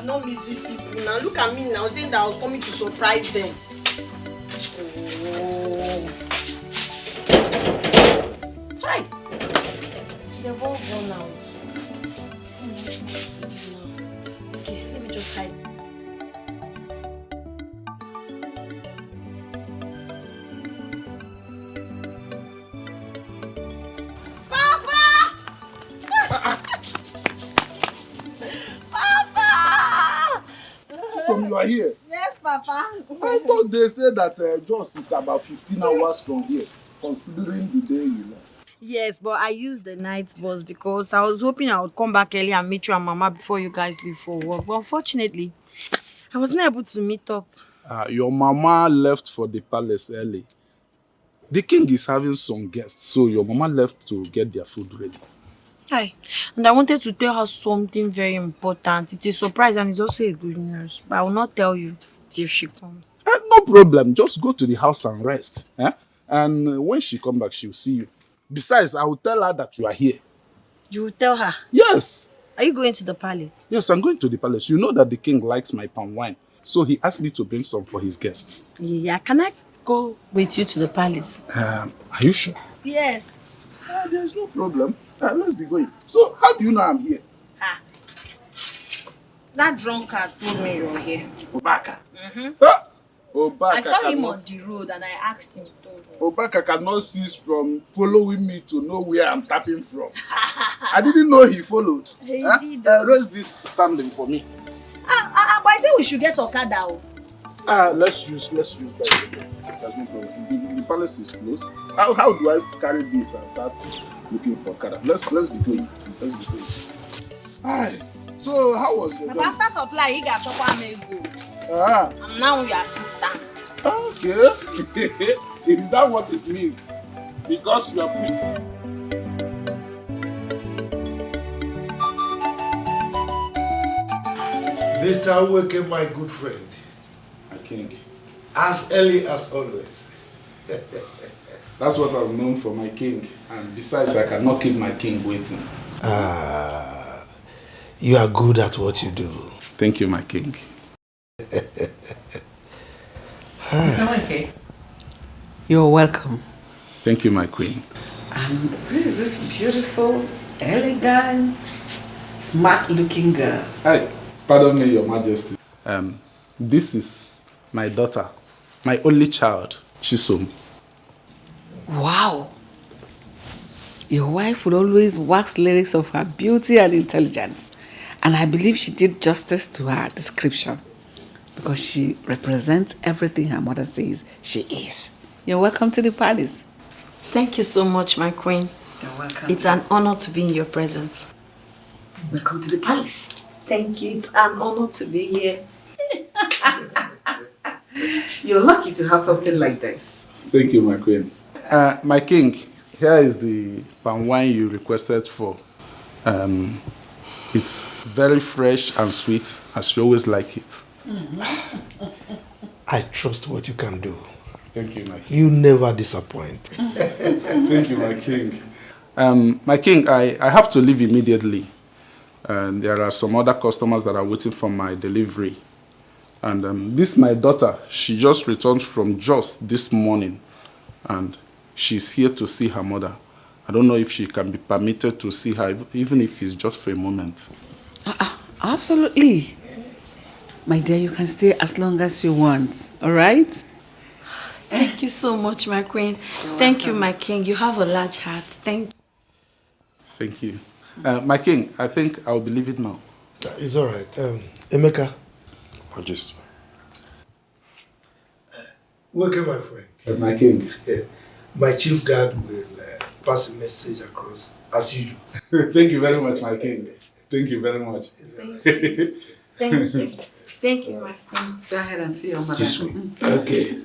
have not missed these people. Now look at me now, saying that I was coming to surprise them. Oh. Hi. They've all gone out. Okay, let me just hide. You are here. Yes, Papa. I thought they said that Jos is about 15 hours from here, considering the day you left. Yes, but I used the night bus because I was hoping I would come back early and meet you and Mama before you guys leave for work. But unfortunately, I wasn't able to meet up. Your Mama left for the palace early. The king is having some guests, so your Mama left to get their food ready. Hi. And I wanted to tell her something very important. It's a surprise and it's also a good news. But I will not tell you till she comes. No problem. Just go to the house and rest. And when she comes back, she'll see you. Besides, I will tell her that you are here. You will tell her? Yes. Are you going to the palace? Yes, I'm going to the palace. You know that the king likes my palm wine. So he asked me to bring some for his guests. Yeah, can I go with you to the palace? Are you sure? Yes. There's no problem. Let's be going. So, how do you know I'm here? That drunkard told me you're here. Obaka. Obaka. I saw him on the road and I asked him. Obaka cannot cease from following me to know where I'm tapping from. I didn't know he followed. He did. Raise this standing for me. But I think we should get Okada. Let's use that. There's no problem. The palace is closed. How do I carry this and start looking for Okada? Let's be going. Hi. So how was your job? After supply, you got Chokwa Mego. I'm now your assistant. Okay. Is that what it means? Because you are Mr. Weke, my good friend. my king. As early as always. That's what I'm known for, my king. And besides, I cannot keep my king waiting. You are good at what you do. Thank you, my king. Mr. Weke, you're welcome. Thank you, my queen. And who is this beautiful, elegant, smart-looking girl? Hi, pardon me, your majesty. This is my daughter, my only child, Chisom. Wow! Your wife would always wax lyrics of her beauty and intelligence. And I believe she did justice to her description because she represents everything her mother says she is. You're welcome to the palace. Thank you so much, my queen. You're welcome. It's an honor to be in your presence. Welcome to the palace. Thank you. It's an honor to be here. You're lucky to have something like this. Thank you, my queen. My king, here is the palm wine you requested for. It's very fresh and sweet, as you always like it. I trust what you can do. Thank you, my king. You never disappoint. Thank you, my king. My king, I have to leave immediately. And there are some other customers that are waiting for my delivery. And this my daughter. She just returned from Jos this morning. And she's here to see her mother. I don't know if she can be permitted to see her, even if it's just for a moment. Absolutely. My dear, you can stay as long as you want. All right? Thank you so much, my queen. Thank you, my king. You have a large heart. Thank you. My king, I think I'll be leaving now. It's all right. Emeka. Majesty. Welcome, my friend. My king. My chief guard will pass a message across as you do. Thank you very much, my king. Thank you very much. Thank you. Thank you. Thank you, my queen. Go ahead and see your mother. This way. Okay.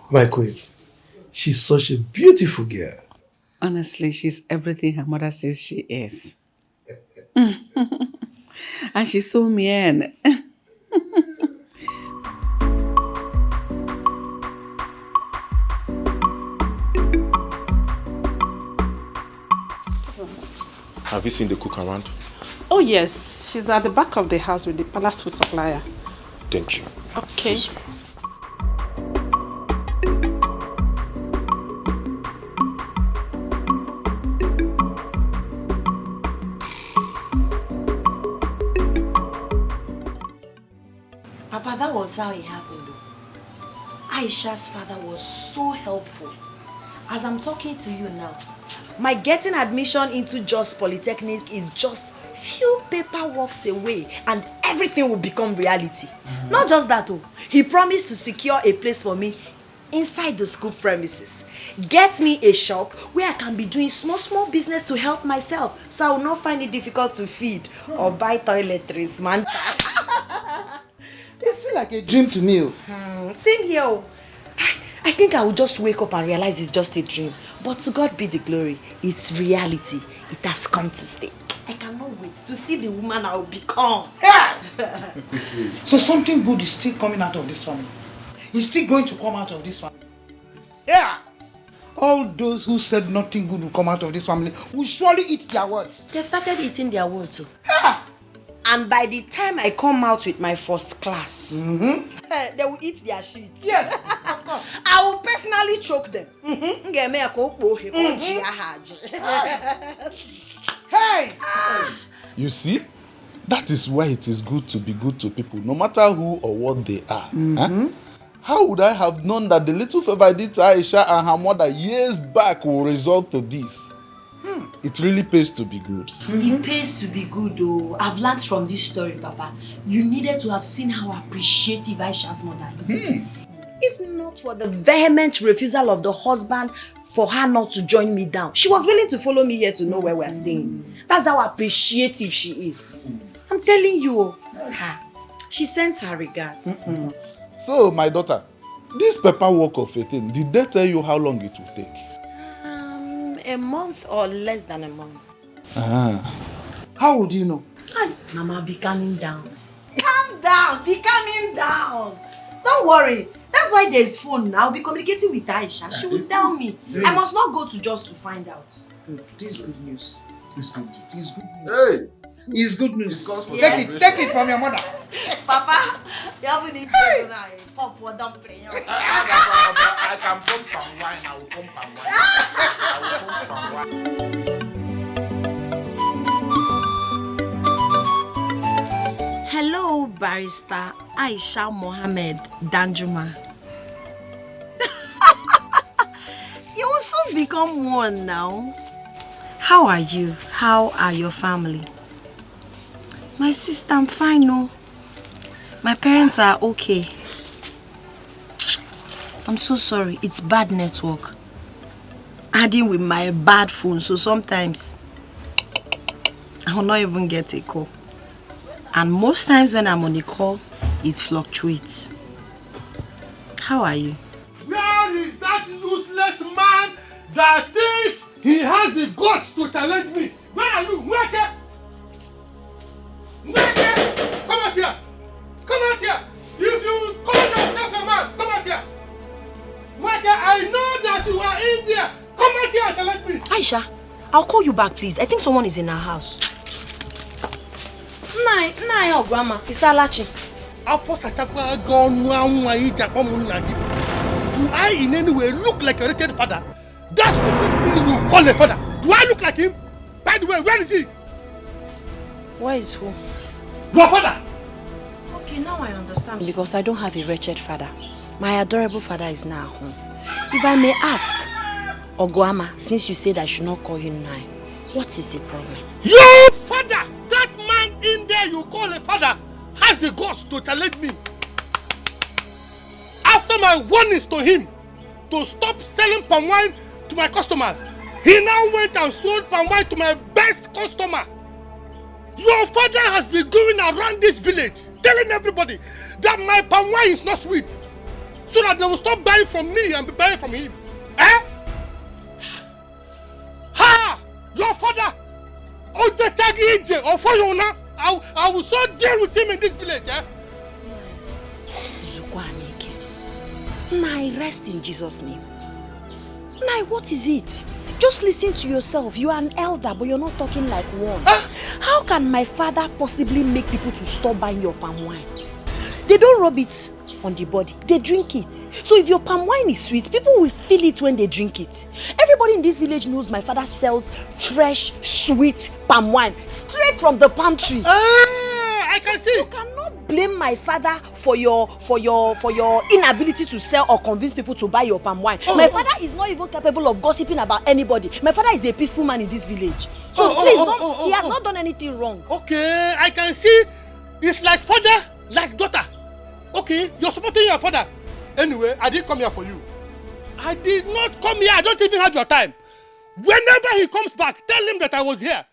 My queen, she's such a beautiful girl. Honestly, she's everything her mother says she is. And she's so mean. Have you seen the cook around? Oh yes, she's at the back of the house with the palace food supplier. Thank you. Okay. Please. Papa, that was how it happened though. Aisha's father was so helpful. As I'm talking to you now, my getting admission into Jos Polytechnic is just few paperwork away and everything will become reality. Not just that though, he promised to secure a place for me inside the school premises. Get me a shop where I can be doing small business to help myself, so I will not find it difficult to feed or buy toiletries, man. It seems like a dream to me. Same here. I think I will just wake up and realize it's just a dream. But to God be the glory. It's reality. It has come to stay. I cannot wait to see the woman I will become. So something good is still coming out of this family. It's still going to come out of this family. Yeah. All those who said nothing good will come out of this family will surely eat their words. They've started eating their words too. Yeah. And by the time I come out with my first class, they will eat their shit. Yes, of course. I will personally choke them. Hey! You see, that is why it is good to be good to people, no matter who or what they are. Huh? How would I have known that the little favor I did to Aisha and her mother years back will result to this? It really pays to be good. It pays to be good though. I've learned from this story, Papa. You needed to have seen how appreciative Aisha's mother is. If not for the vehement refusal of the husband for her not to join me down, she was willing to follow me here to know where we're staying. That's how appreciative she is. I'm telling you, she sends her regards. So, my daughter, this paperwork of a thing, did they tell you how long it will take? A month or less than a month. How would you know? Hi, Mama, be calming down. Calm down, be calming down. Don't worry. That's why there's phone now. I'll be communicating with Aisha. She will tell me. I must not go to just to find out. This is good news. It's good news. It's good news. Hey! It's good news. Yes. Take it from your mother. Papa, you haven't eaten now. Pop, what don't play. I can pump and wine. I will pump and wine. I will pump and wine. Hello, Barrister Aisha Mohammed Danjuma. You will soon become one now. How are you? How are your family? My sister, I'm fine, no. My parents are okay. I'm so sorry. It's bad network. Adding with my bad phone, so sometimes I will not even get a call. And most times when I'm on a call, it fluctuates. How are you? Where is that useless man that thinks he has the guts to challenge me? Where are you? Mweke! Mweke! Come out here! Come out here! If you call yourself a man, come out here! Mweke, I know that you are in there! Come out here and challenge me! Aisha, I'll call you back, please. I think someone is in our house. Nah, Grandma. It's Alachi. Do I in any way look like a wretched father? That's the thing you call a father. Do I look like him? By the way, where is he? Where is who? Your father! Okay, now I understand. Because I don't have a wretched father. My adorable father is now home. If I may ask, Oguama, since you said I should not call him now, what is the problem? Your father! That man in there you call a father has the guts to challenge me. After my warnings to him to stop selling palm wine to my customers, he now went and sold palm wine to my best customer. Your father has been going around this village telling everybody that my palm wine is not sweet, so that they will stop buying from me and be buying from him. Eh? Ha! Your father! I will so deal with him in this village, eh? Nai, rest in Jesus' name. Nai, what is it? Just listen to yourself. You are an elder, but you're not talking like one. How can my father possibly make people to stop buying your palm wine? They don't rub it on the body. They drink it. So if your palm wine is sweet, people will feel it when they drink it. Everybody in this village knows my father sells fresh, sweet palm wine straight from the palm tree. I can see. You cannot blame my father for your inability to sell or convince people to buy your palm wine. My father is not even capable of gossiping about anybody. My father is a peaceful man in this village. So please, he has not done anything wrong. Okay, I can see. It's like father, like daughter. Okay, you're supporting your father. Anyway, I didn't come here for you. I did not come here. I don't even have your time. Whenever he comes back, tell him that I was here.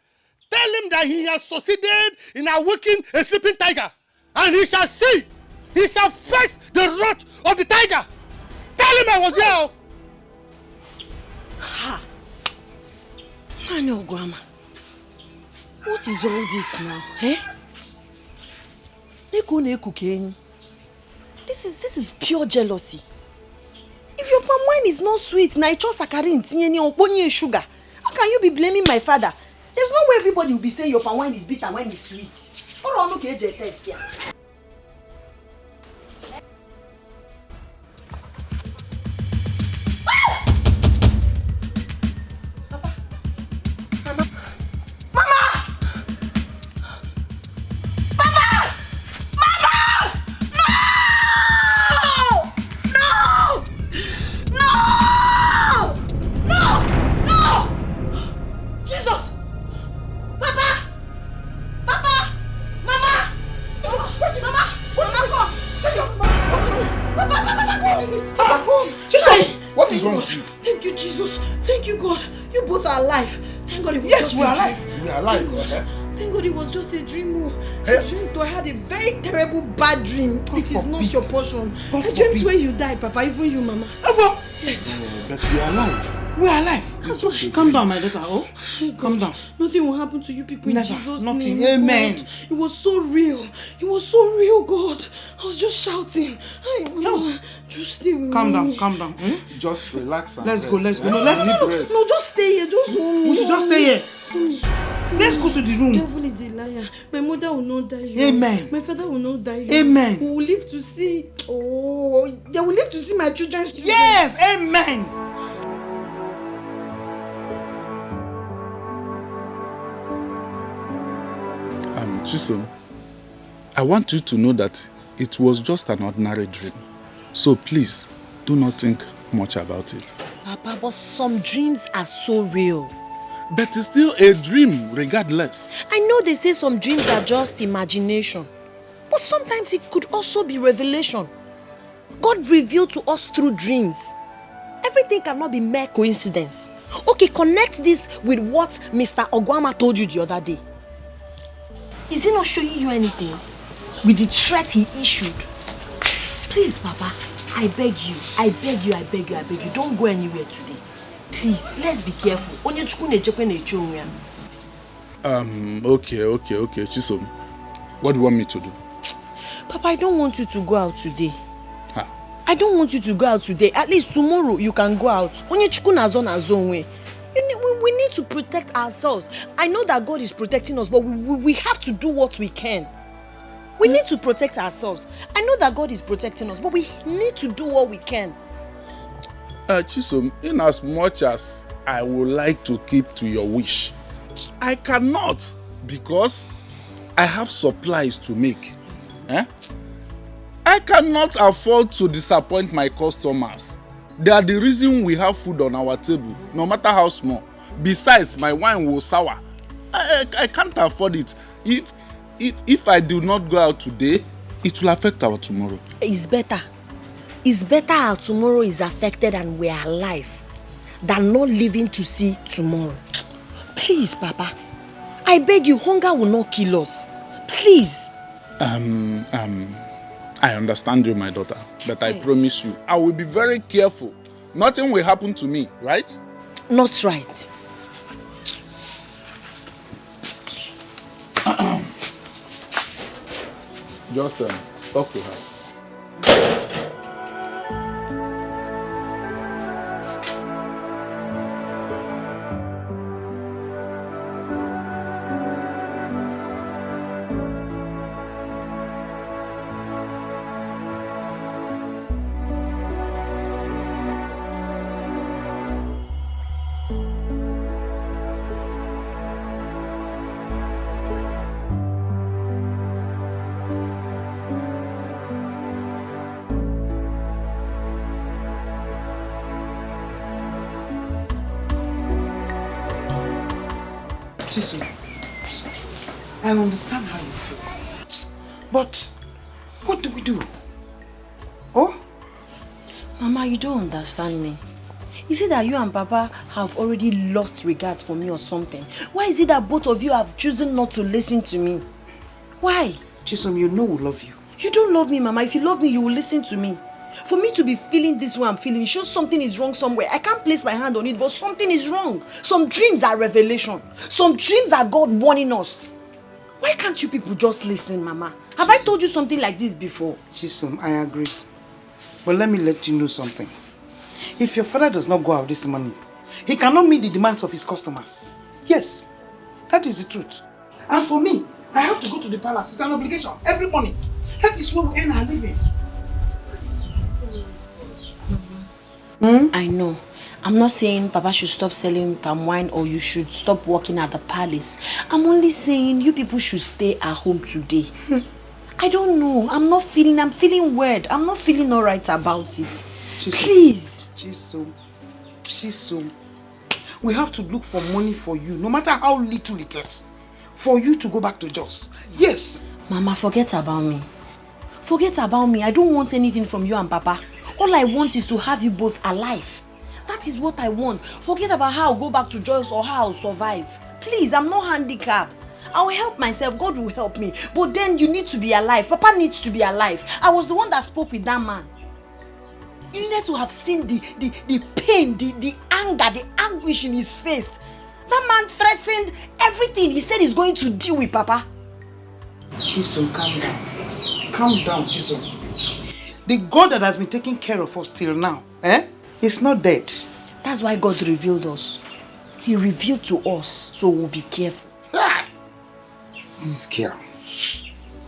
Tell him that he has succeeded in awakening a sleeping tiger. And he shall see. He shall face the wrath of the tiger. Tell him I was here. Ha! I know, Grandma. What is all this now, eh? This is pure jealousy. If your palm wine is not sweet, na icho sakarin tinyeni oponye sugar. How can you be blaming my father? There's no way everybody will be saying your palm wine is bitter when it's sweet. Or on okay test here. Thank you, Jesus. Thank you, God. You both are alive. Thank God it was just a dream. Yes, we are alive. We are alive. Thank God it was just a dream. I dreamed I had a very terrible bad dream. It is not your portion. I dreamed when you died, Papa. Even you, Mama. Yes. But we are alive. We are alive. Calm down, my daughter. Oh, calm down. Nothing will happen to you people in Jesus' nothing. name. Amen. God. It was so real. It was so real, God. I was just shouting. Hey, Mama, just stay with me. Calm down. Just relax and Let's rest. go. No, No, just stay here. Just hold me. We should just stay here. Let's go to the room. The devil is a liar. My mother will not die. Amen. My father will not die. Amen. We will live to see. Oh, they will live to see my children's children. Yes. Amen. Chisom, I want you to know that it was just an ordinary dream. So please, do not think much about it. Papa, but some dreams are so real. But it's still a dream, regardless. I know they say some dreams are just imagination. But sometimes it could also be revelation. God revealed to us through dreams. Everything cannot be mere coincidence. Okay, connect this with what Mr. Ogwama told you the other day. Is he not showing you anything? With the threat he issued? Please, Papa, I beg you, don't go anywhere today. Please, let's be careful. Okay, Chisom. What do you want me to do? Papa, I don't want you to go out today. I don't want you to go out today. At least tomorrow you can go out. We need to protect ourselves. I know that God is protecting us, but we have to do what we can. We need to protect ourselves. I know that God is protecting us, but we need to do what we can. Chisom, in as much as I would like to keep to your wish, I cannot because I have supplies to make. I cannot afford to disappoint my customers. They are the reason we have food on our table, no matter how small. Besides, my wine will sour. I can't afford it. If I do not go out today, it will affect our tomorrow. It's better. It's better our tomorrow is affected and we are alive than not living to see tomorrow. Please, Papa. I beg you, hunger will not kill us. Please. I understand you, my daughter, but I promise you, I will be very careful. Nothing will happen to me, right? Not right. Just talk to her. Chisu, I understand how you feel. But what do we do? Oh? Mama, you don't understand me. Is it that you and Papa have already lost regards for me or something? Why is it that both of you have chosen not to listen to me? Why? Chisom, you know we love you. You don't love me, Mama. If you love me, you will listen to me. For me to be feeling this way I'm feeling, it shows something is wrong somewhere. I can't place my hand on it, but something is wrong. Some dreams are revelation. Some dreams are God warning us. Why can't you people just listen, Mama? Have I told you something like this before? Chisom, I agree. But let me let you know something. If your father does not go out this morning, he cannot meet the demands of his customers. Yes, that is the truth. And for me, I have to go to the palace. It's an obligation every morning. That is where we earn our living. I know. I'm not saying Papa should stop selling palm wine or you should stop working at the palace. I'm only saying you people should stay at home today. I don't know. I'm feeling weird. I'm not feeling alright about it. Please. Chisom. We have to look for money for you, no matter how little it is, for you to go back to Jos. Yes. Mama, forget about me. Forget about me. I don't want anything from you and Papa. All I want is to have you both alive. That is what I want. Forget about how I'll go back to Joyce or how I'll survive. Please, I'm not handicapped. I will help myself. God will help me. But then you need to be alive. Papa needs to be alive. I was the one that spoke with that man. You needed to have seen the pain, the anger, the anguish in his face. That man threatened everything. He said he's going to deal with Papa. Chisom, calm down. Calm down, Chisom. The God that has been taking care of us till now, is not dead. That's why God revealed us. He revealed to us, so we'll be careful. This girl.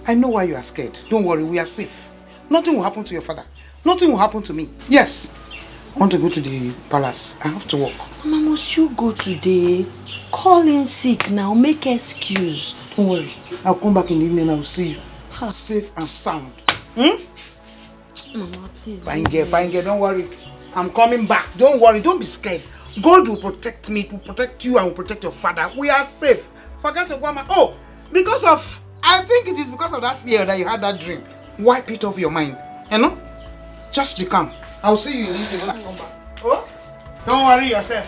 I know why you are scared. Don't worry, we are safe. Nothing will happen to your father. Nothing will happen to me. Yes. I want to go to the palace. I have to work. Mama, must you go today? Call in sick now. Make excuse. Don't worry. I'll come back in the evening and I will see you. Safe and sound. Mama, please. Fine girl. Don't worry. I'm coming back. Don't worry. Don't be scared. God will protect me. It will protect you and will protect your father. We are safe. Forget to go. Oh, I think it is because of that fear that you had that dream. Wipe it off your mind. You know? Just be calm. I'll see you in the evening when I come back. Oh? Don't worry yourself.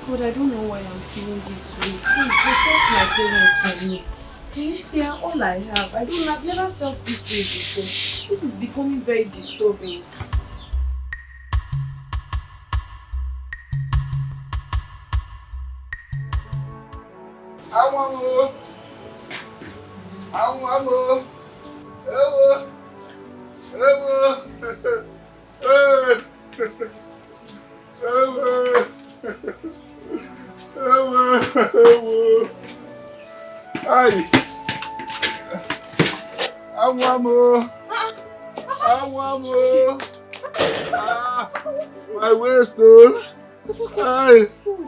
God, I don't know why I'm feeling this way. Please protect my parents from me. They are all I have. I've never felt this way before. This is becoming very disturbing. My waist, though.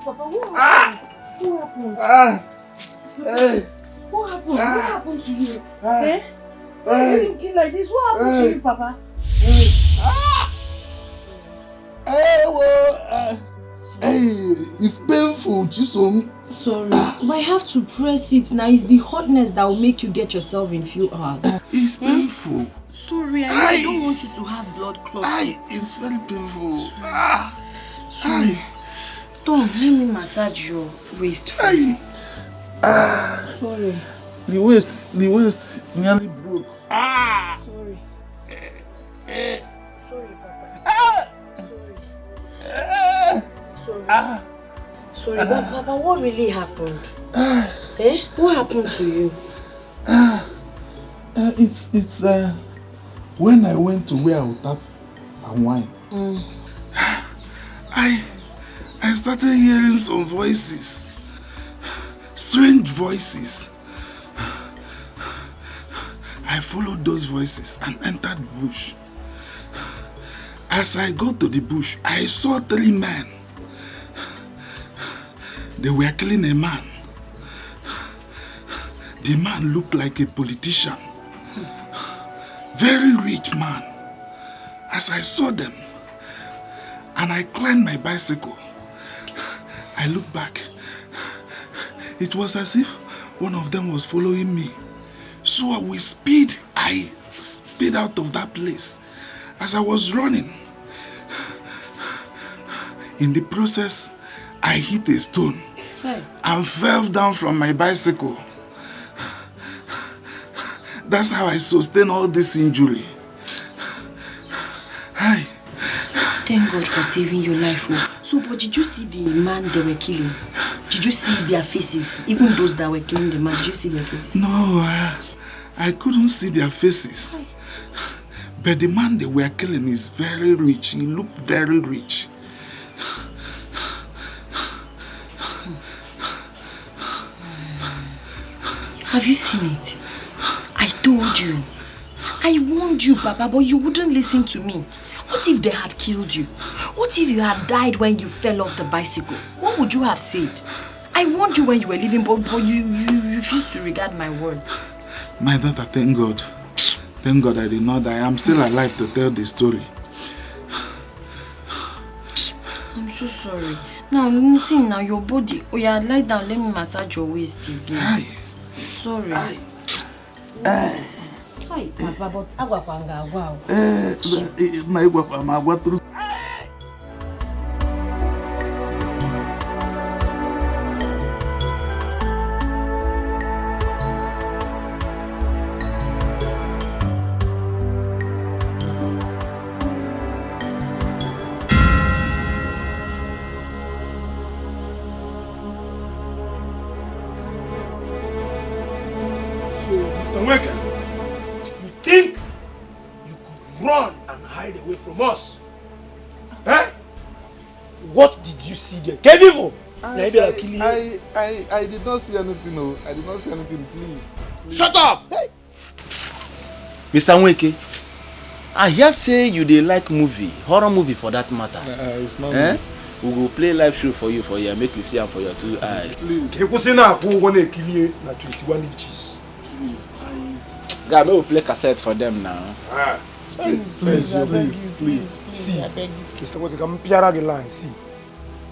Papa, what happened? Hey. What happened? What happened to you? Why are you looking like this? What happened to you, Papa? It's painful, Chisom. Sorry, but I have to press it now. It's the hotness that will make you get yourself in few hours. It's painful. Sorry, I don't want you to have blood clots. It's very painful. Sorry. Tom, let me massage your waist. Sorry. The waist nearly broke. Sorry. Sorry, Papa. Sorry, but Papa, what really happened? What happened to you? It's when I went to where I would tap and wine. I started hearing some voices. Strange voices. I followed those voices and entered the bush. As I got to the bush, I saw 3 men. They were killing a man. The man looked like a politician. Very rich man. As I saw them, and I climbed my bicycle, I looked back. It was as if one of them was following me. So with speed, I sped out of that place. As I was running, in the process, I hit a stone and fell down from my bicycle. That's how I sustained all this injury. Hi. Thank God for saving your life. Oh. So, but did you see the man they were killing? Did you see their faces? Even those that were killing the man, did you see their faces? No, I couldn't see their faces. But the man they were killing is very rich. He looked very rich. Have you seen it? I told you. I warned you, Papa, but you wouldn't listen to me. What if they had killed you? What if you had died when you fell off the bicycle? What would you have said? I warned you when you were leaving, but you refused to regard my words. My daughter, thank God. Thank God I did not die. I'm still alive to tell the story. I'm so sorry. Now, listen now, your body. Oh yeah, lie down, let me massage your waist again. Aye. Sorry. Hi, Papa, but agwapanga, wow. My guapa, through. You think you could run and hide away from us? Eh? What did you see there? Kevivo! I did not see anything, no. I did not see anything, please. Shut up! Hey. Mr. Nweke, I hear say you dey like movie, horror movie for that matter. It's not me. We go play live show for you make you see them for your 2 eyes. Please. Please. God, we will play cassette for them now. Please. See, Mr. Nweke, come piara the line. See,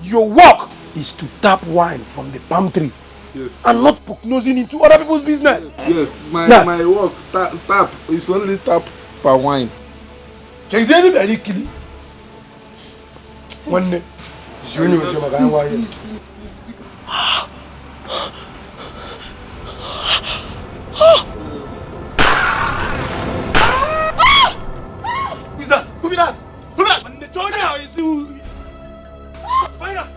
your work is to tap wine from the palm tree. Yes. And not prognosing into other people's business. Yes, my work, tap, is only tap per wine. Can you tell me any killing? One day, who's that? Who be that? Who be that? When they turn now, you see who? Find her!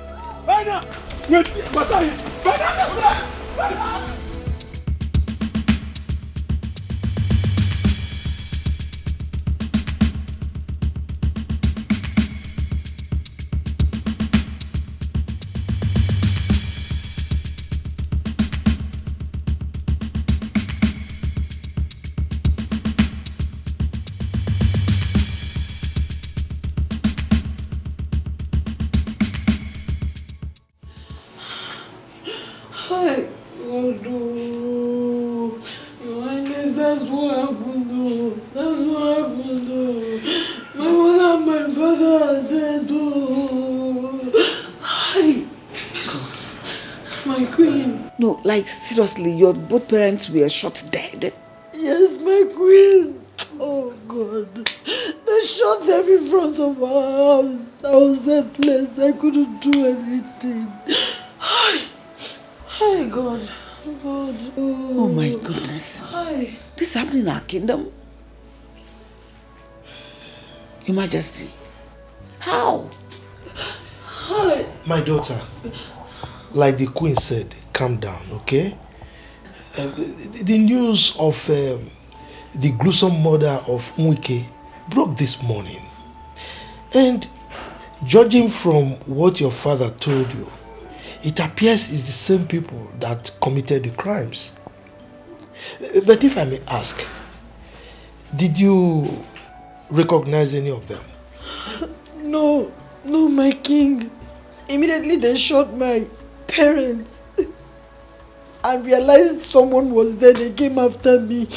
Wait, Masai! Find her! No, like seriously, your both parents were shot dead. Yes, my queen. Oh God. They shot them in front of our house. I was helpless. I couldn't do anything. Hi, God. God. Oh my goodness. Hi. This is happening in our kingdom? Your Majesty. How? Hi. My daughter, like the queen said, calm down, okay? The news of the gruesome murder of Nweke broke this morning. And judging from what your father told you, it appears it's the same people that committed the crimes. But if I may ask, did you recognize any of them? No, my king. Immediately they shot my parents and realized someone was there. They came after me.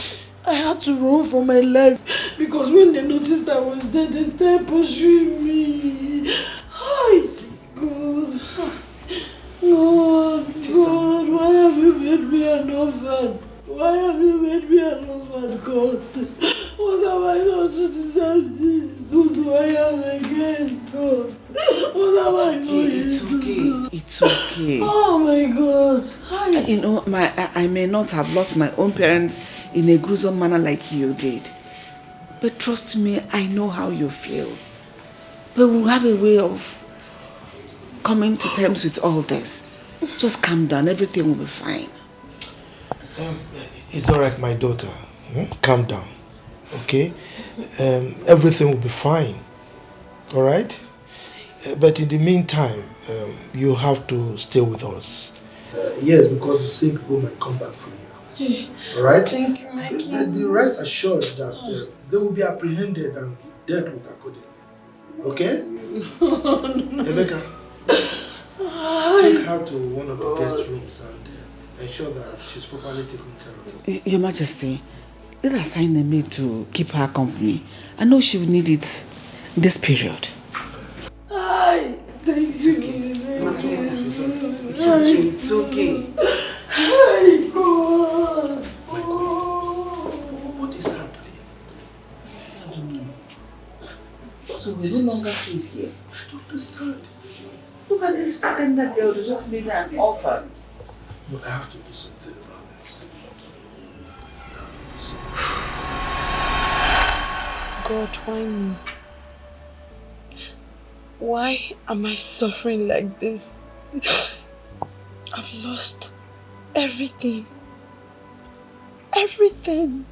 I had to run for my life because when they noticed I was there, they started pursuing me. Hi, God. God, why have you made me an orphan? Why have you made me an orphan, God? What have I done to deserve this? Who do I have again, God? What have I done to do? It's okay. Oh my God. You know, I may not have lost my own parents in a gruesome manner like you did. But trust me, I know how you feel. But we'll have a way of coming to terms with all this. Just calm down, everything will be fine. It's all right, my daughter. Calm down, okay? Everything will be fine, all right? But in the meantime, you have to stay with us. Yes, because the sick people might come back for you. All right? Thank you, my king. Be rest assured that they will be apprehended and dealt with accordingly. Okay? Emeka, take her to one of the guest rooms and ensure that she's properly taken care of. Your Majesty, let us assign a maid to keep her company. I know she will need it this period. Thank you. It's okay. Hey, God. My God, what is happening? So we're no longer safe here. I don't understand. Look at this tender girl who just made her an orphan. No, I have to do something about this. God, why me? Why am I suffering like this? I've lost everything. Everything.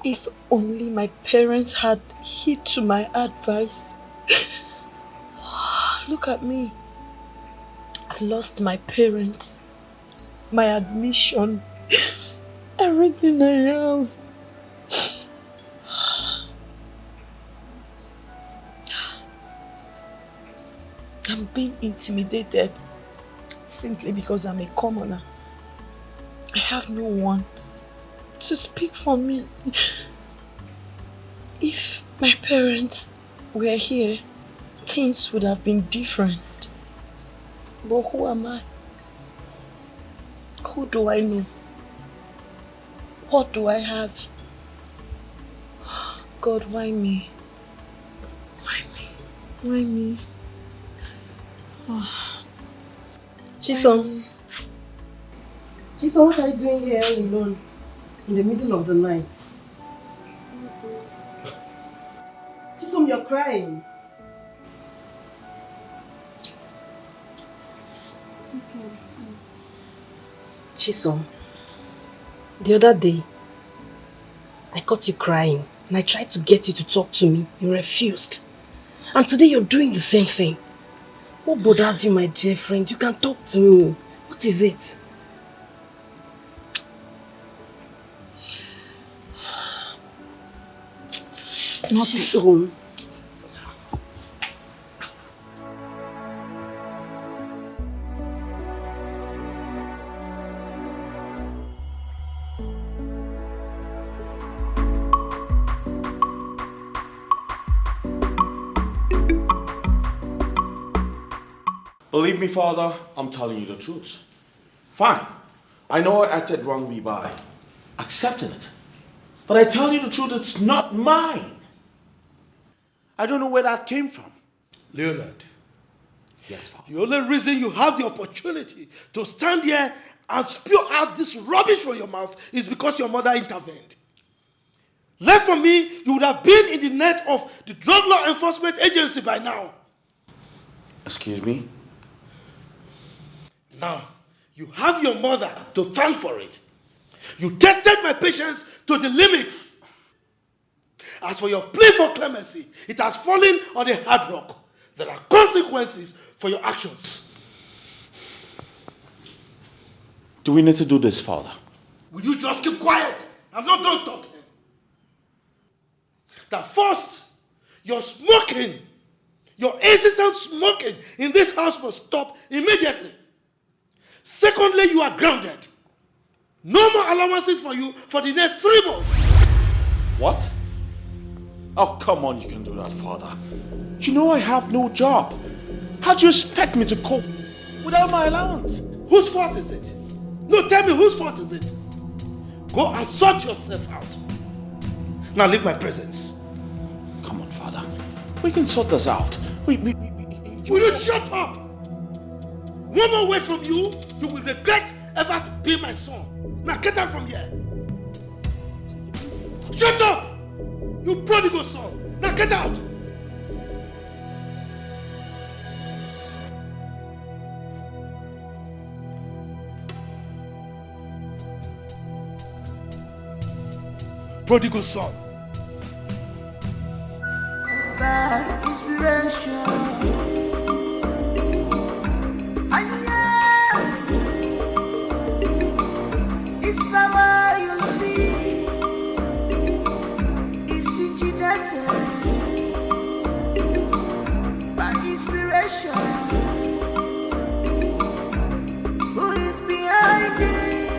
If only my parents had heed to my advice. Look at me. I've lost my parents, my admission, everything I have. I'm being intimidated simply because I'm a commoner. I have no one to speak for me. If my parents were here, things would have been different. But who am I? Who do I know? What do I have? God, why me? Why me? Why me? Chisom, what are you doing here alone in the middle of the night? Chisom, you're crying. Chisom, the other day, I caught you crying and I tried to get you to talk to me. You refused. And today you're doing the same thing. What bothers you, my dear friend? You can talk to me. What is it? Nothing. Believe me, Father, I'm telling you the truth. Fine. I know I acted wrongly by accepting it. But I tell you the truth, it's not mine. I don't know where that came from. Leonard, Yes, Father. the only reason you have the opportunity to stand here and spew out this rubbish from your mouth is because your mother intervened. Left for me, you would have been in the net of the Drug Law Enforcement Agency by now. Excuse me? Now, you have your mother to thank for it. You tested my patience to the limits. As for your plea for clemency, it has fallen on a hard rock. There are consequences for your actions. Do we need to do this, Father? Will you just keep quiet? I'm not done talking. That first, your smoking, your incessant smoking in this house must stop immediately. Secondly, you are grounded. No more allowances for you for the next 3 months. What? Oh, come on, you can do that, Father. You know I have no job. How do you expect me to cope without my allowance? Whose fault is it? No, tell me whose fault is it? Go and sort yourself out. Now leave my presence. Come on, Father. We can sort this out. Will you shut up? One more word from you, you will regret ever being my son. Now get out from here. Shut up! You prodigal son. Now get out. Prodigal son. Inspiration. It's power you see. It's originated by inspiration. Who is behind this?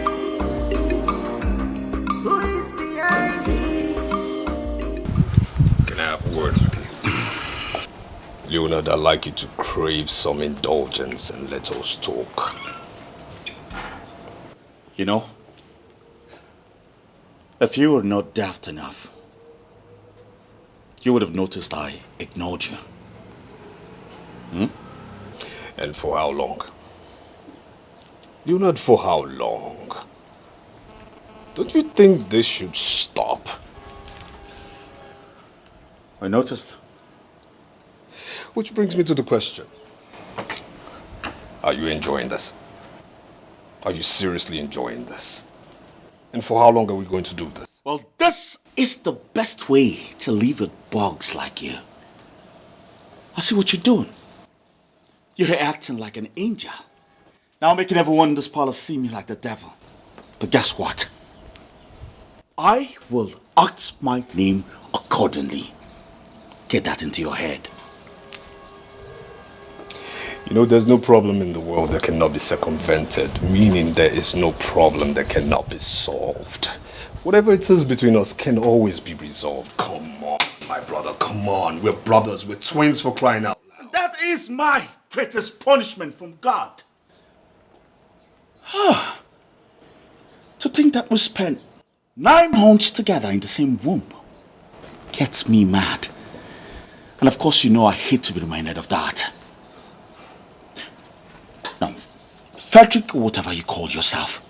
Who is behind this? Can I have a word with you? Leonard, I'd like you to crave some indulgence and let us talk. You know, if you were not daft enough, you would have noticed I ignored you. And for how long? Leonard, for how long? Don't you think this should stop? I noticed. Which brings me to the question. Are you enjoying this? Are you seriously enjoying this? And for how long are we going to do this? Well, this is the best way to live with bugs like you. I see what you're doing. You're acting like an angel. Now making everyone in this parlor see me like the devil. But guess what? I will act my name accordingly. Get that into your head. You know, there's no problem in the world that cannot be circumvented, meaning there is no problem that cannot be solved. Whatever it is between us can always be resolved. Come on, my brother, come on. We're brothers, we're twins, for crying out loud. That is my greatest punishment from God. To think that we spent 9 months together in the same womb gets me mad. And of course, you know I hate to be reminded of that. Now, Frederick, or whatever you call yourself,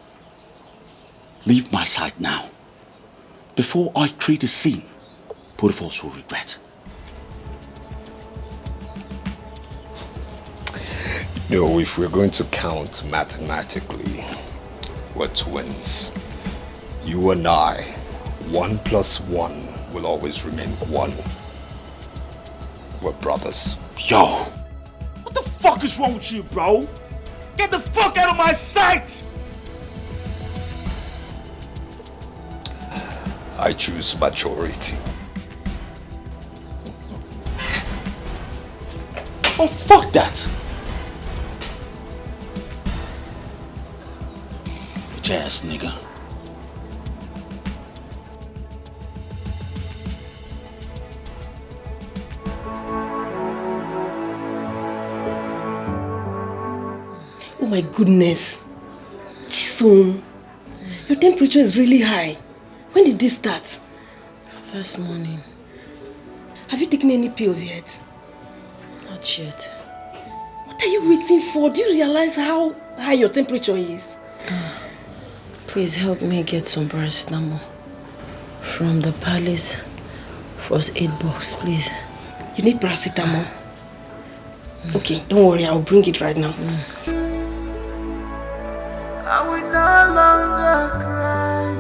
leave my side now, before I create a scene both of us will regret. No, if we're going to count mathematically, we're twins. You and I, 1 + 1 will always remain 1. We're brothers. Yo, what the fuck is wrong with you, bro? Get the fuck out of my sight! I choose maturity. Oh, fuck that! Bitch ass nigga. Oh my goodness. Chisom, your temperature is really high. When did this start? This morning. Have you taken any pills yet? Not yet. What are you waiting for? Do you realize how high your temperature is? Please help me get some paracetamol from the palace first aid box, please. You need paracetamol? Okay, don't worry, I'll bring it right now. I will no longer cry.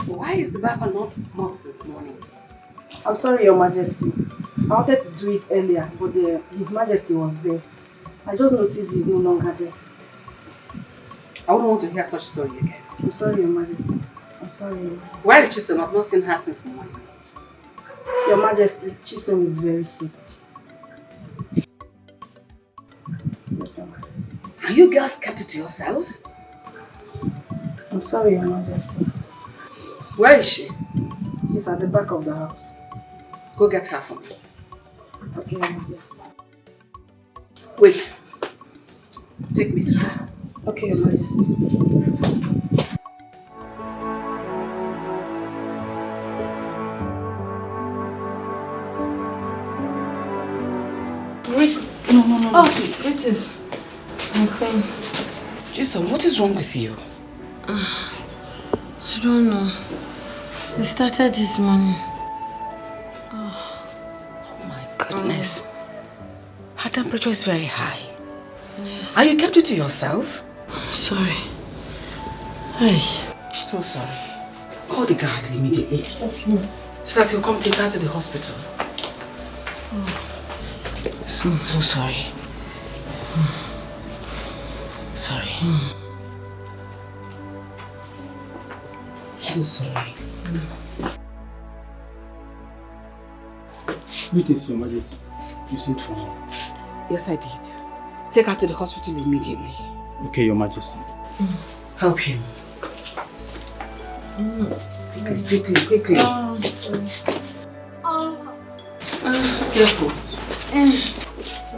Why is the Baba not this morning? I'm sorry, Your Majesty. I wanted to do it earlier, but His Majesty was there. I just noticed he's no longer there. I wouldn't want to hear such story again. I'm sorry, Your Majesty. I'm sorry. Where is Chisom? I've not seen her since morning. Your Majesty, Chisom is very sick. And you girls kept it to yourselves? I'm sorry, Your Majesty. Where is she? She's at the back of the house. Go get her for me. Okay, Your Majesty. Wait. Take me to her. Okay, Your Majesty. No. Oh, it is. I'm fine. Jason, what is wrong with you? I don't know. It started this morning. Oh my goodness. Her temperature is very high. Yes. And you kept it to yourself? Sorry. Hey. So sorry. Call the guard immediately. Okay. So that he'll come take her to the hospital. Oh. So sorry. Sorry. So sorry. Greetings, Your Majesty. You sent for me. Yes, I did. Take her to the hospital immediately. Okay, Your Majesty. Help him. Quickly. Oh, sorry. Careful.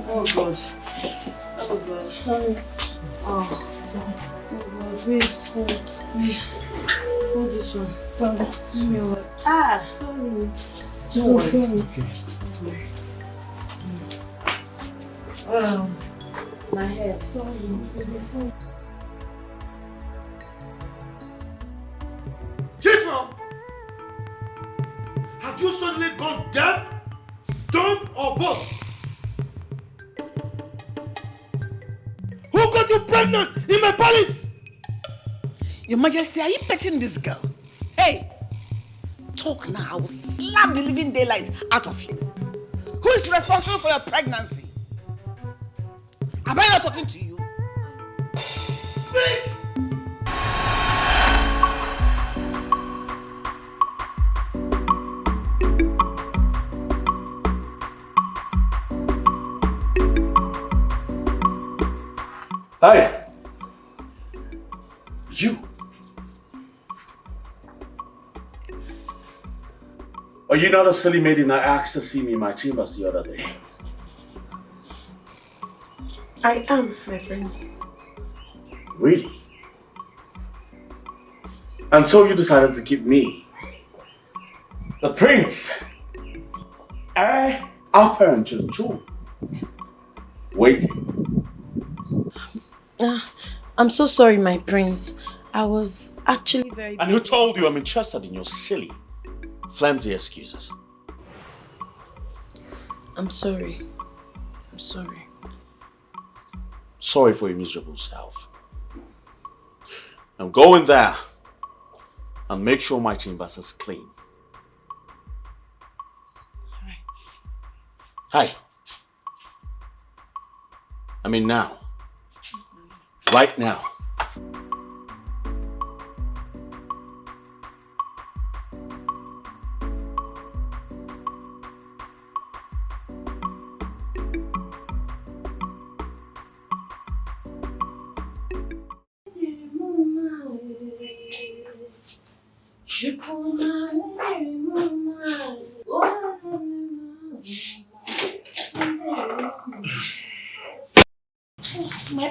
Oh God. Sorry. Oh God, wait. Sorry. Hold this one. Sorry. Sorry. So sorry. Okay. My head. Sorry. Jason! Have you suddenly gone deaf, dumb, or both? Who got you pregnant in my palace? Your Majesty, are you petting this girl? Hey! Talk now. I will slap the living daylight out of you. Who is responsible for your pregnancy? Am I not talking to you? Speak! Hi. You. Are you not a silly maiden that asked to see me in my chambers the other day? I am, my prince. Really? And so you decided to keep me, the prince, our parent to the throne, waiting. I'm so sorry, my prince. I was actually very busy. And who told you I'm interested in your silly, flimsy excuses? I'm sorry. I'm sorry. Sorry for your miserable self. Now go in there and make sure my chambers is clean. Alright. Hi. I mean now. Right now.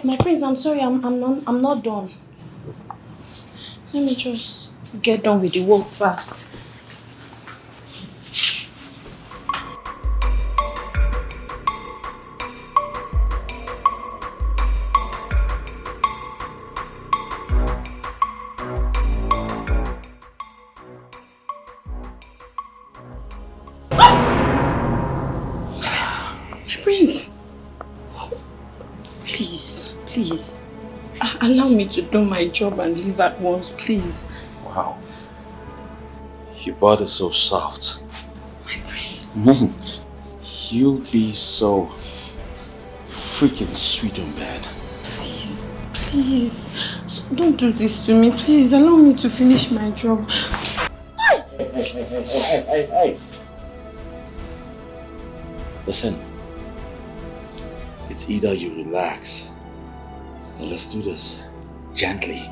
My prince, I'm sorry, I'm not done. Let me just get done with the work fast. My prince, please, allow me to do my job and leave at once, please. Wow. Your body's so soft. My prince. You'll be so freaking sweet in bed. Please. So don't do this to me. Please, allow me to finish my job. Hey. Listen. It's either you relax Well, let's do this. Gently.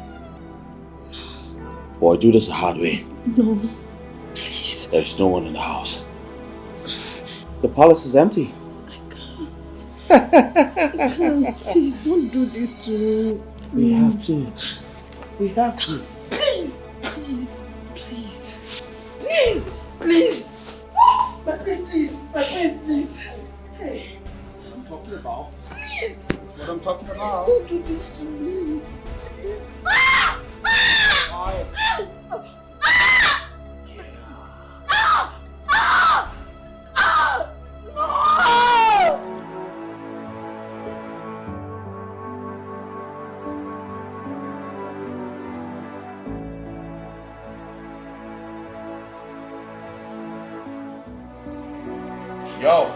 Boy, do this the hard way. No. Please. There's no one in the house. The palace is empty. I can't. Please, don't do this to me. We have to. We have to. Please. Please. Please. Please. Please. My place, please. My place, please. Hey. What I'm talking about. Please. What I'm talking Please about. don't do this to me. Please. Yo.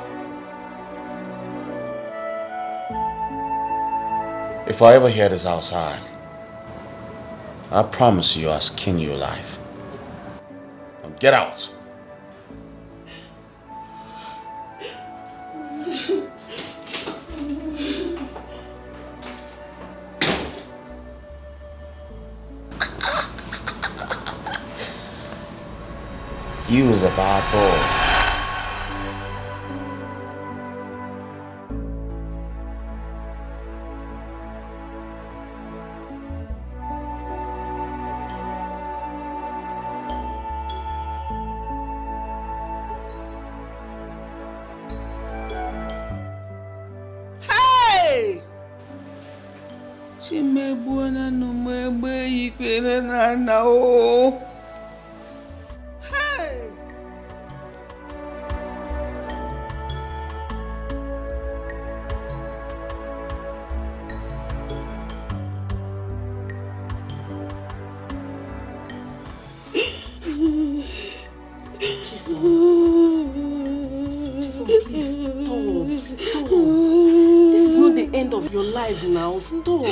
If I ever hear this outside, I promise you I'll skin you alive. Now get out. You was a bad boy. Chimebwana no mwebe ikwele na o. Hey! Chisom, please stop. Stop. This is not the end of your life now. Stop.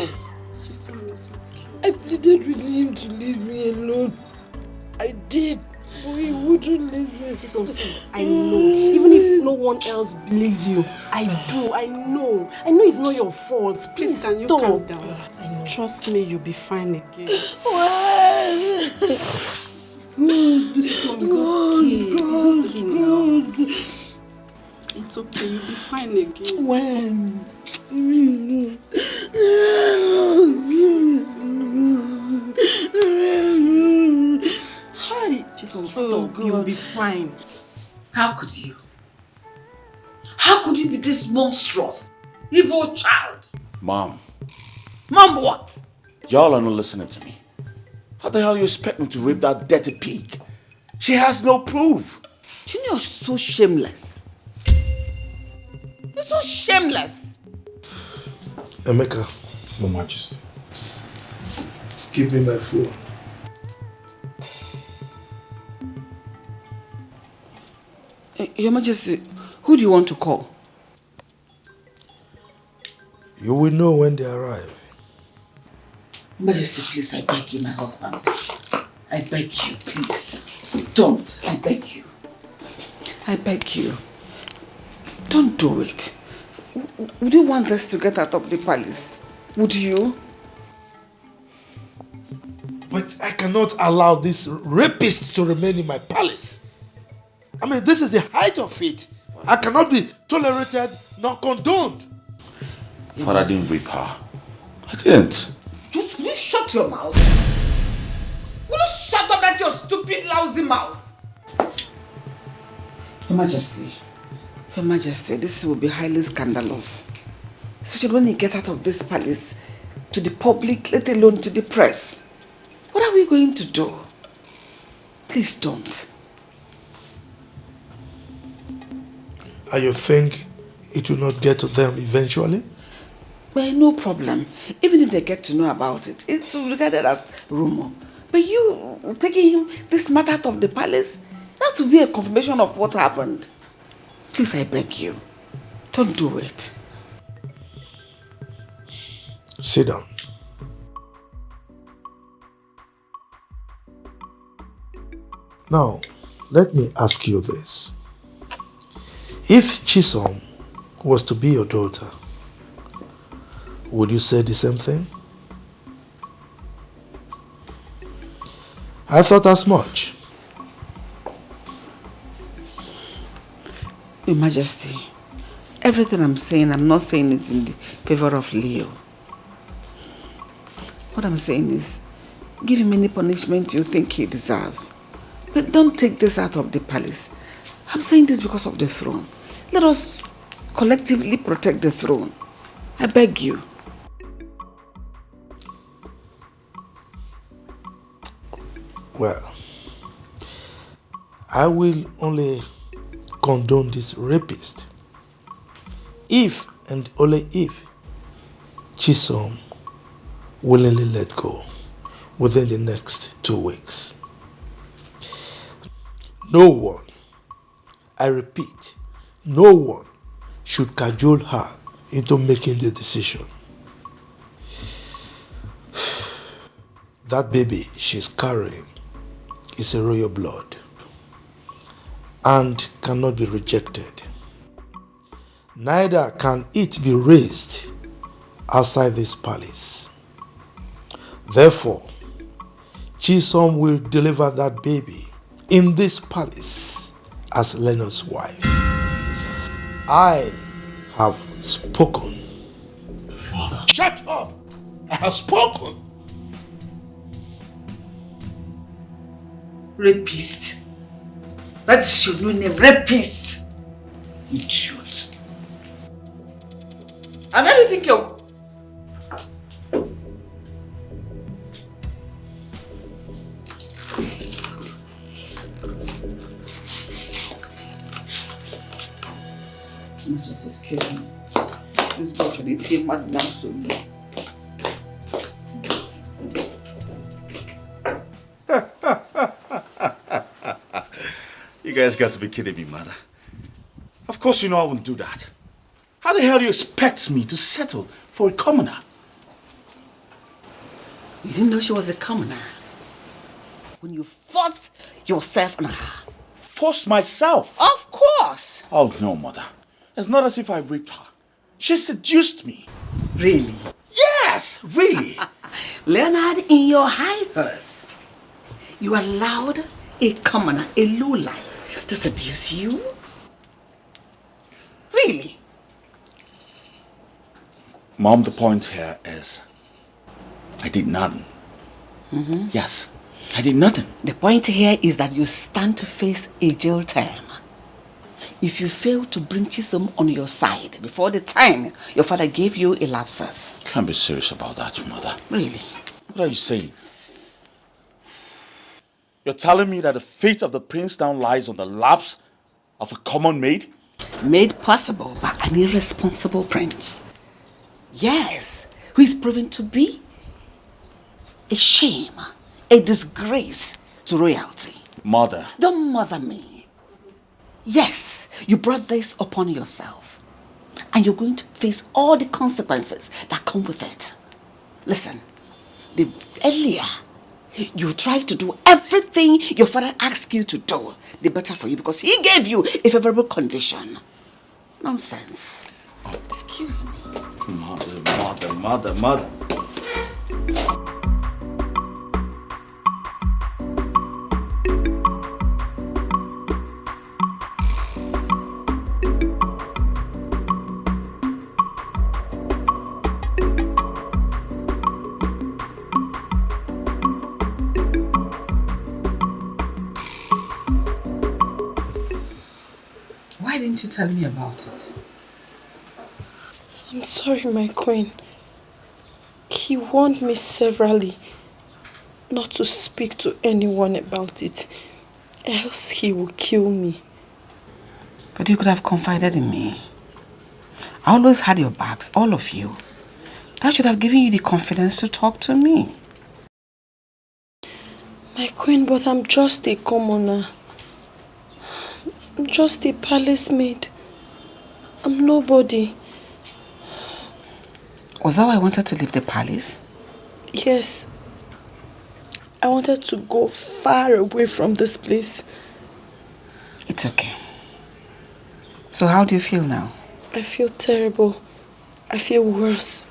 I pleaded with him to leave me alone. I did, but he wouldn't listen. Chisom, I know. Even if no one else believes you, I do. I know. I know it's not your fault. Please Can you stop. calm down? I know. Trust me, you'll be fine again. Why? God. It's okay, you'll be fine again. When? Hi. Chisom, stop. You'll be fine. How could you? How could you be this monstrous, evil child? Mom. Mom, what? Y'all are not listening to me. How the hell you expect me to rape that dirty pig? She has no proof. Junior is so shameless. You're so shameless. Emeka. Your Majesty. Give me my phone. Your Majesty, who do you want to call? You will know when they arrive. Majesty, please, I beg you, my husband. I beg you, please. Don't. I beg you. I beg you. Don't do it. Would you want us to get out of the palace? Would you? But I cannot allow this rapist to remain in my palace. I mean, this is the height of it. I cannot be tolerated nor condoned. Father, I didn't rape her. I didn't. Just, will you shut your mouth? Will you shut up that your stupid, lousy mouth? Your Majesty, this will be highly scandalous. Especially when you get out of this palace to the public, let alone to the press. What are we going to do? Please don't. And you think it will not get to them eventually? Well, no problem. Even if they get to know about it, it's regarded as rumor. But you taking this matter out of the palace, that will be a confirmation of what happened. Please, I beg you, don't do it. Sit down. Now, let me ask you this. If Chisom was to be your daughter, would you say the same thing? I thought as much. Your Majesty, everything I'm saying, I'm not saying it in the favor of Leo. What I'm saying is, give him any punishment you think he deserves. But don't take this out of the palace. I'm saying this because of the throne. Let us collectively protect the throne. I beg you. Well, I will only condone this rapist if and only if Chisom willingly let go within the next 2 weeks. No one, I repeat, no one should cajole her into making the decision. That baby she's carrying is a royal blood and cannot be rejected. Neither can it be raised outside this palace. Therefore, Chisom will deliver that baby in this palace as Leonard's wife. I have spoken. Father. Shut up! I have spoken! Rapist. That is your new name, rapist. Idiot. And where do you think you're... This is killing me. This boy should eat him mad now soon. You guys got to be kidding me, mother. Of course you know I wouldn't do that. How the hell do you expect me to settle for a commoner? You didn't know she was a commoner when you forced yourself on her. Forced myself? Of course. Oh no, mother. It's not as if I raped her. She seduced me. Really? Yes, really. Leonard, in your high horse, you allowed a commoner, a lowlife, to seduce you? Really? Mom, the point here is I did nothing. Yes, I did nothing. The point here is that you stand to face a jail term if you fail to bring Chisom on your side before the time your father gave you a lapsus. You can't be serious about that, mother. Really? What are you saying? You're telling me that the fate of the prince now lies on the laps of a common maid? Made possible by an irresponsible prince. Yes, who is proven to be a shame, a disgrace to royalty. Mother. Don't mother me. Yes, you brought this upon yourself. And you're going to face all the consequences that come with it. Listen, the earlier you try to do everything your father asked you to do, the better for you, because he gave you a favorable condition. Nonsense. Excuse me. Mother. Why didn't you tell me about it? I'm sorry, my queen. He warned me severally not to speak to anyone about it, else he will kill me. But you could have confided in me. I always had your backs, all of you. That should have given you the confidence to talk to me. My queen, but I'm just a commoner. I'm just a palace maid. I'm nobody. Was that why I wanted to leave the palace? Yes. I wanted to go far away from this place. It's okay. So how do you feel now? I feel terrible. I feel worse.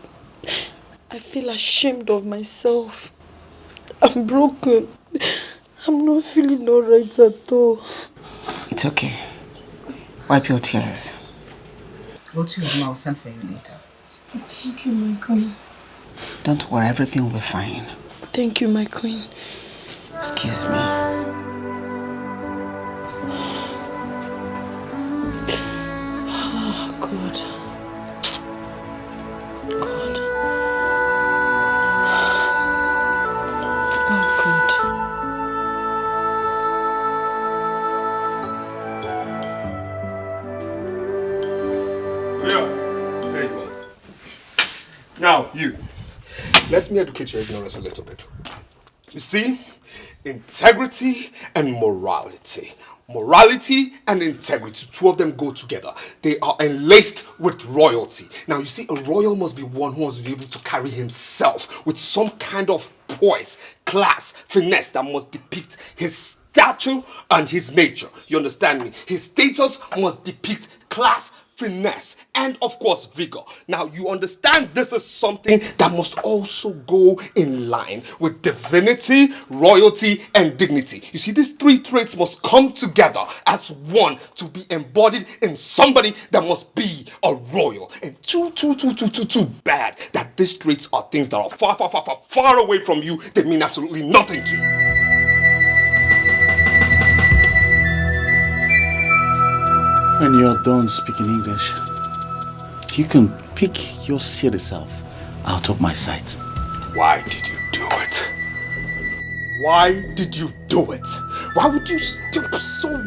I feel ashamed of myself. I'm broken. I'm not feeling alright at all. It's okay. Wipe your tears. Go to your room, I'll send for you later. Thank you, my queen. Don't worry, everything will be fine. Thank you, my queen. Excuse me. Oh, God. God. Oh, God. Yeah, there you are. Now, you. Let me educate your ignorance a little bit. You see, integrity and morality. Morality and integrity, two of them go together. They are enlaced with royalty. Now, you see, a royal must be one who must be able to carry himself with some kind of poise, class, finesse that must depict his stature and his nature. You understand me? His status must depict class, finesse, and of course vigor. Now you understand this is something that must also go in line with divinity, royalty, and dignity. You see, these three traits must come together as one to be embodied in somebody that must be a royal. And too bad that these traits are things that are far away from you. They mean absolutely nothing to you. When you're done speaking English, you can pick your silly self out of my sight. Why did you do it? Why did you do it? Why would you stoop so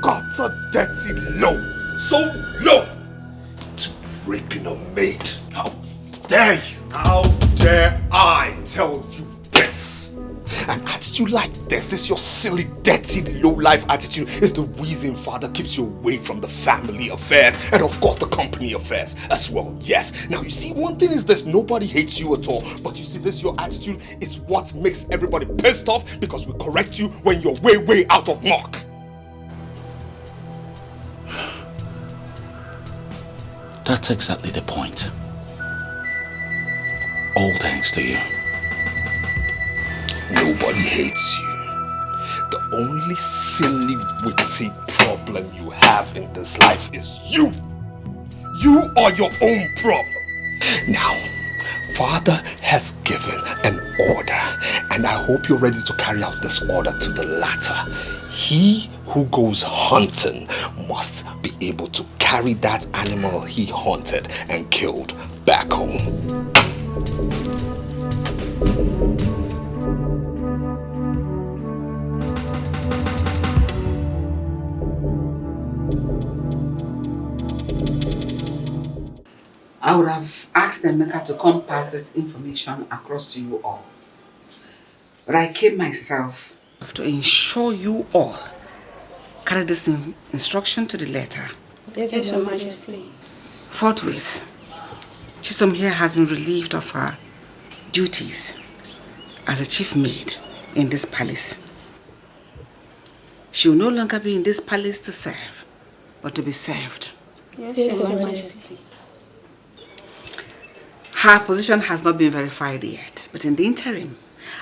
gutter dirty low? So low to raping a maid? How dare you? How dare I tell you this? An attitude like this your silly, dirty, low-life attitude is the reason Father keeps you away from the family affairs and of course the company affairs as well, yes. Now you see, one thing is this, nobody hates you at all, but you see this, your attitude is what makes everybody pissed off because we correct you when you're way out of mark. That's exactly the point. All thanks to you. Nobody hates you. The only silly, witty problem you have in this life is you. You are your own problem. Now, Father has given an order, and I hope you're ready to carry out this order to the latter. He who goes hunting must be able to carry that animal he hunted and killed back home. I would have asked Emeka to come pass this information across to you all. But I came myself to ensure you all carry this instruction to the letter. Yes, Your Majesty. Forthwith, Chisom here has been relieved of her duties as a chief maid in this palace. She will no longer be in this palace to serve, but to be served. Yes, Your Majesty. Her position has not been verified yet, but in the interim,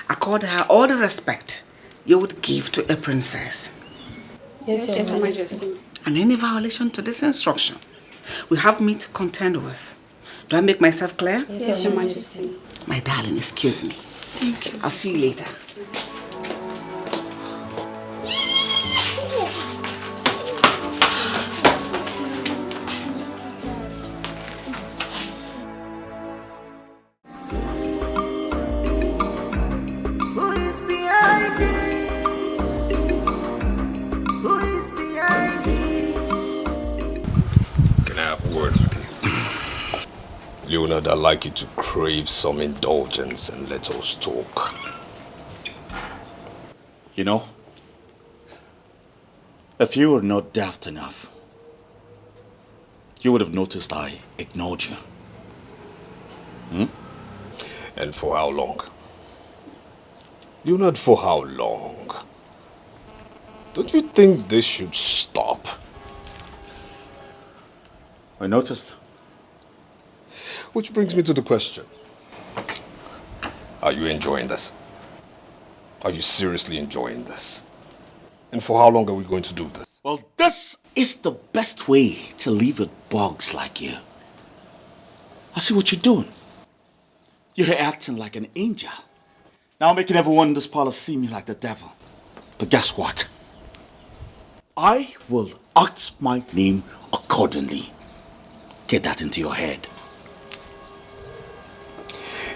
accord her all the respect you would give to a princess. Yes, Your Majesty. And any violation to this instruction, we have me to contend with. Do I make myself clear? Yes, Your Majesty. My darling, excuse me. Thank you. I'll see you later. Leonard, I'd like you to crave some indulgence and let us talk. You know, if you were not daft enough, you would have noticed I ignored you. And for how long? Leonard, for how long? Don't you think this should stop? I noticed. Which brings me to the question. Are you enjoying this? Are you seriously enjoying this? And for how long are we going to do this? Well, this is the best way to live with bugs like you. I see what you're doing. You're acting like an angel. Now making everyone in this parlor see me like the devil. But guess what? I will act my name accordingly. Get that into your head.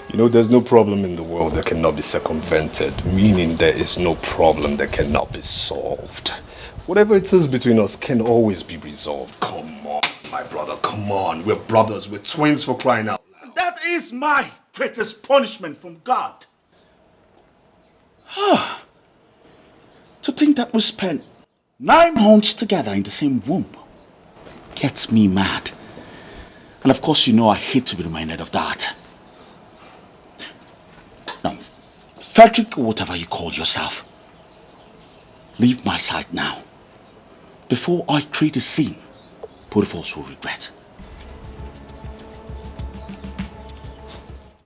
You know, there's no problem in the world that cannot be circumvented, meaning there is no problem that cannot be solved. Whatever it is between us can always be resolved. Come on, my brother, come on. We're brothers, we're twins, for crying out loud. That is my greatest punishment from God. To think that we spent 9 months together in the same womb gets me mad. And of course, you know I hate to be reminded of that. Now, Frederick, or whatever you call yourself, leave my side now, before I create a scene both of us will regret.